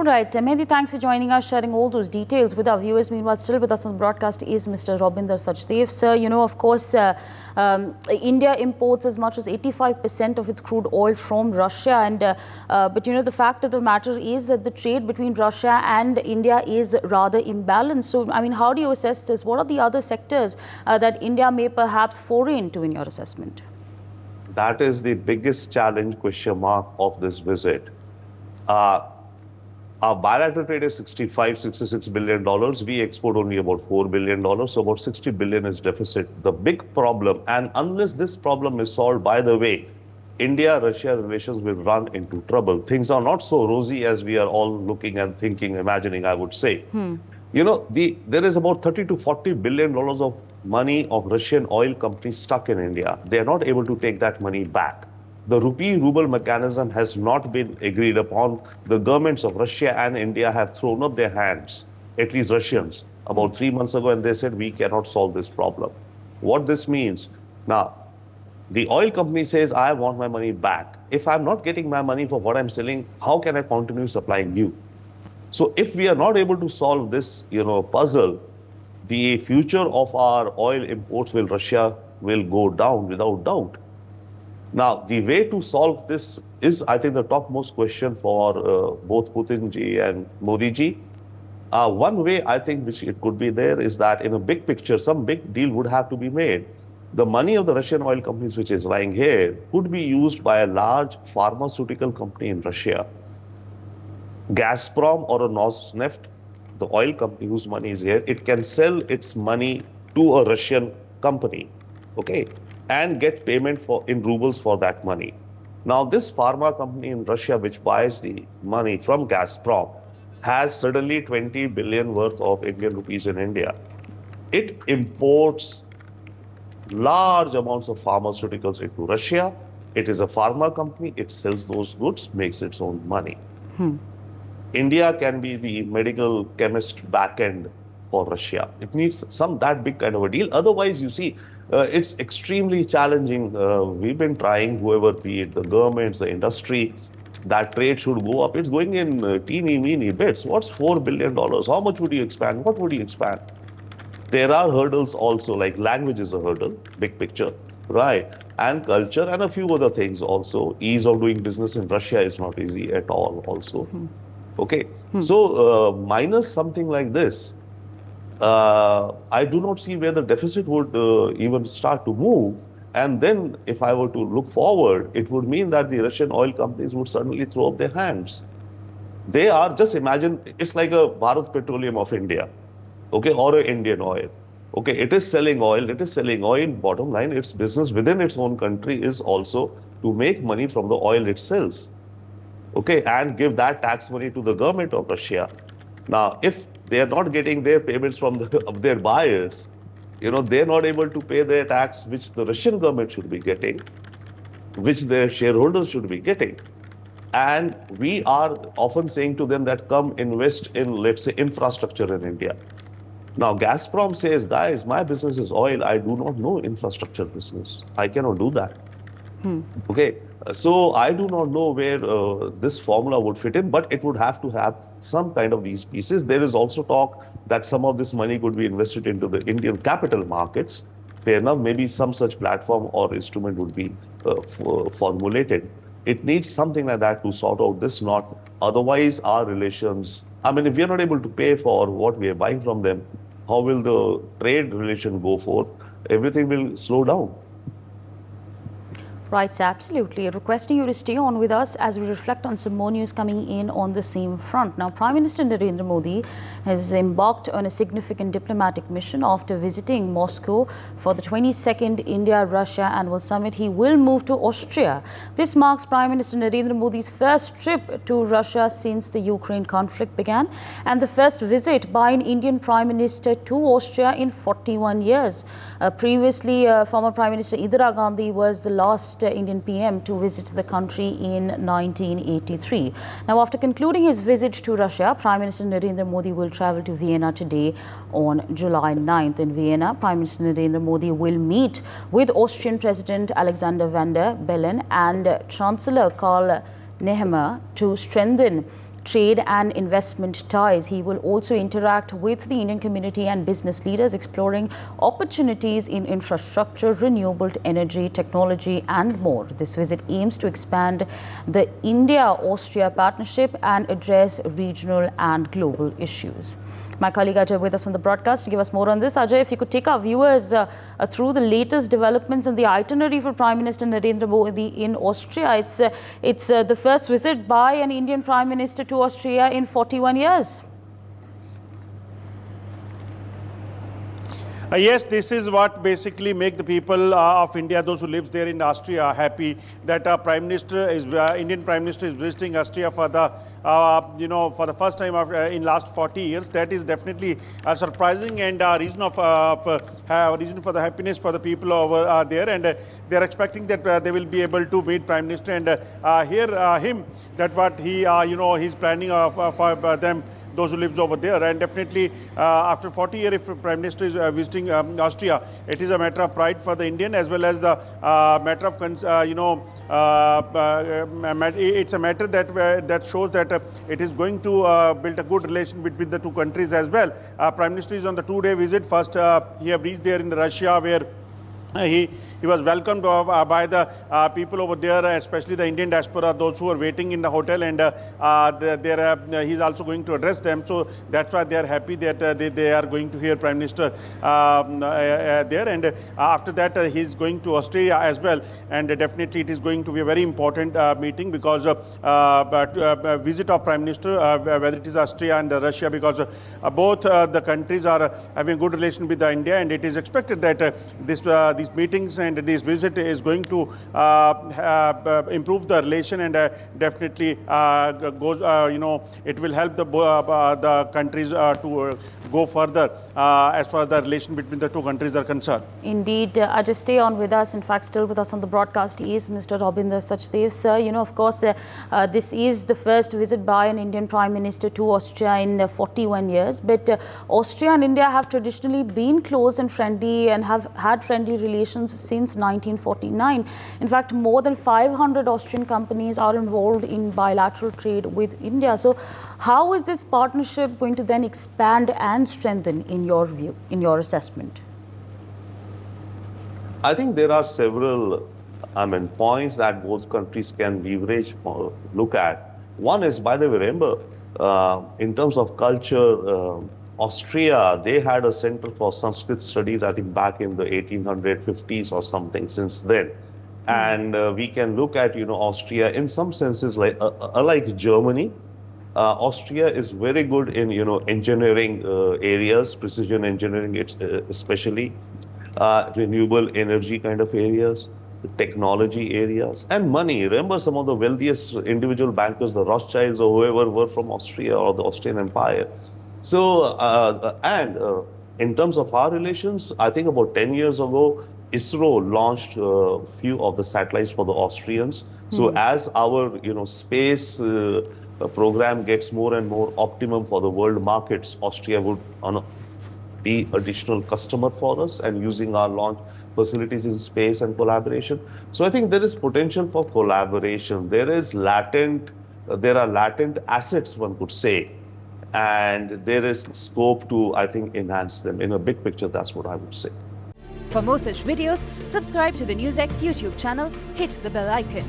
All right, Mehdi, thanks for joining us, sharing all those details with our viewers. Meanwhile, still with us on the broadcast is Mr. Robinder Sachdev. Sir, you know, of course, India imports as much as 85% of its crude oil from Russia. But, you know, the fact of the matter is that the trade between Russia and India is rather imbalanced. So, I mean, how do you assess this? What are the other sectors that India may perhaps foray into in your assessment? That is the biggest challenge, question mark, of this visit. Our bilateral trade is $66 billion. We export only about $4 billion. So about $60 billion is deficit. The big problem, and unless this problem is solved, by the way, India-Russia relations will run into trouble. Things are not so rosy as we are all looking and thinking, imagining, I would say. You know, there is about $30 to $40 billion of money of Russian oil companies stuck in India. They are not able to take that money back. The rupee-ruble mechanism has not been agreed upon. The governments of Russia and India have thrown up their hands, at least Russians, about 3 months ago, and they said, we cannot solve this problem. What this means, now, the oil company says, I want my money back. If I'm not getting my money for what I'm selling, how can I continue supplying you? So if we are not able to solve this, puzzle, the future of our oil imports with Russia will go down without doubt. Now, the way to solve this is, I think, the topmost question for both Putin ji and Modi ji. One way, I think, which it could be there is that in a big picture, some big deal would have to be made. The money of the Russian oil companies, which is lying here, could be used by a large pharmaceutical company in Russia. Gazprom or a Rosneft, the oil company whose money is here, it can sell its money to a Russian company, okay, and get payment in rubles for that money. Now, this pharma company in Russia, which buys the money from Gazprom, has suddenly 20 billion worth of Indian rupees in India. It imports large amounts of pharmaceuticals into Russia. It is a pharma company. It sells those goods, makes its own money. India can be the medical chemist back end for Russia. It needs that big kind of a deal. Otherwise, you see, it's extremely challenging. We've been trying, whoever be it, the governments, the industry, that trade should go up. It's going in teeny-weeny bits. What's $4 billion? How much would you expand? What would you expand? There are hurdles also, like language is a hurdle, big picture, right? And culture and a few other things also. Ease of doing business in Russia is not easy at all also. Okay, so minus something like this, I do not see where the deficit would even start to move. And then if I were to look forward, it would mean that the Russian oil companies would suddenly throw up their hands. They are, just imagine, it's like a Bharat Petroleum of India, okay, or an Indian oil. Okay, it is selling oil, bottom line, its business within its own country is also to make money from the oil it sells. Okay, and give that tax money to the government of Russia. Now, if they are not getting their payments from their buyers, they're not able to pay their tax, which the Russian government should be getting, which their shareholders should be getting. And we are often saying to them that come invest in, let's say, infrastructure in India. Now, Gazprom says, guys, my business is oil. I do not know infrastructure business. I cannot do that. Okay, so I do not know where this formula would fit in, but it would have to have some kind of these pieces. There is also talk that some of this money could be invested into the Indian capital markets. Fair enough, maybe some such platform or instrument would be formulated. It needs something like that to sort out this knot. Otherwise, our relations, I mean, if we are not able to pay for what we are buying from them, how will the trade relation go forth? Everything will slow down. Right, absolutely. Requesting you to stay on with us as we reflect on some more news coming in on the same front. Now, Prime Minister Narendra Modi has embarked on a significant diplomatic mission after visiting Moscow for the 22nd India-Russia Annual Summit. He will move to Austria. This marks Prime Minister Narendra Modi's first trip to Russia since the Ukraine conflict began and the first visit by an Indian Prime Minister to Austria in 41 years. Previously, former Prime Minister Indira Gandhi was the last Indian PM to visit the country in 1983. Now, after concluding his visit to Russia, Prime Minister Narendra Modi will travel to Vienna today on July 9th. In Vienna, Prime Minister Narendra Modi will meet with Austrian President Alexander Van der Bellen and Chancellor Karl Nehammer to strengthen trade and investment ties. He will also interact with the Indian community and business leaders, exploring opportunities in infrastructure, renewable energy, technology and more. This visit aims to expand the India-Austria partnership and address regional and global issues. My colleague Ajay with us on the broadcast to give us more on this. Ajay, if you could take our viewers through the latest developments and the itinerary for Prime Minister Narendra Modi in Austria. It's the first visit by an Indian Prime Minister to Austria in 41 years. Yes, this is what basically make the people of India, those who live there in Austria, happy that Indian Prime Minister is visiting Austria for the for the first time in last 40 years. That is definitely surprising and a reason for the happiness for the people over there, and they are expecting that they will be able to meet Prime Minister and hear him that what he he's planning for them, those who lives over there. And definitely after 40 years, if Prime Minister is visiting Austria, it is a matter of pride for the Indian as well as the matter of it's a matter that shows that it is going to build a good relation between the two countries as well. Prime Minister is on the 2-day visit. First he have reached there in Russia, where he was welcomed by the people over there, especially the Indian diaspora, those who are waiting in the hotel, and he's also going to address them. So that's why they are happy that they are going to hear Prime Minister there. And after that, he's going to Austria as well. And definitely it is going to be a very important meeting, because visit of Prime Minister, whether it is Austria and Russia, because both the countries are having a good relation with India, and it is expected that these meetings and this visit is going to improve the relation, and definitely it will help the countries to go further as far as the relation between the two countries are concerned. Indeed, Ajay, stay on with us. In fact, still with us on the broadcast is Mr. Rabinder Sachdev. Sir, of course, this is the first visit by an Indian Prime Minister to Austria in 41 years. But Austria and India have traditionally been close and friendly and have had friendly relations since 1949. In fact, more than 500 Austrian companies are involved in bilateral trade with India. So how is this partnership going to then expand and strengthen, in your view, in your assessment? I think there are several points that both countries can leverage or look at. One is, by the way, remember, in terms of culture, Austria, they had a center for Sanskrit studies, I think back in the 1850s or something since then. And we can look at, Austria in some senses like Germany. Austria is very good in, engineering areas, precision engineering, especially renewable energy kind of areas, technology areas, and money. Remember, some of the wealthiest individual bankers, the Rothschilds or whoever, were from Austria or the Austrian Empire. So, in terms of our relations, I think about 10 years ago, ISRO launched a few of the satellites for the Austrians. So as our, space program gets more and more optimum for the world markets, Austria would be additional customer for us, and using our launch facilities in space and collaboration. So I think there is potential for collaboration. There are latent assets, one could say, and there is scope to, I think, enhance them. In a big picture, that's what I would say. For more such videos, subscribe to the NewsX YouTube channel, hit the bell icon.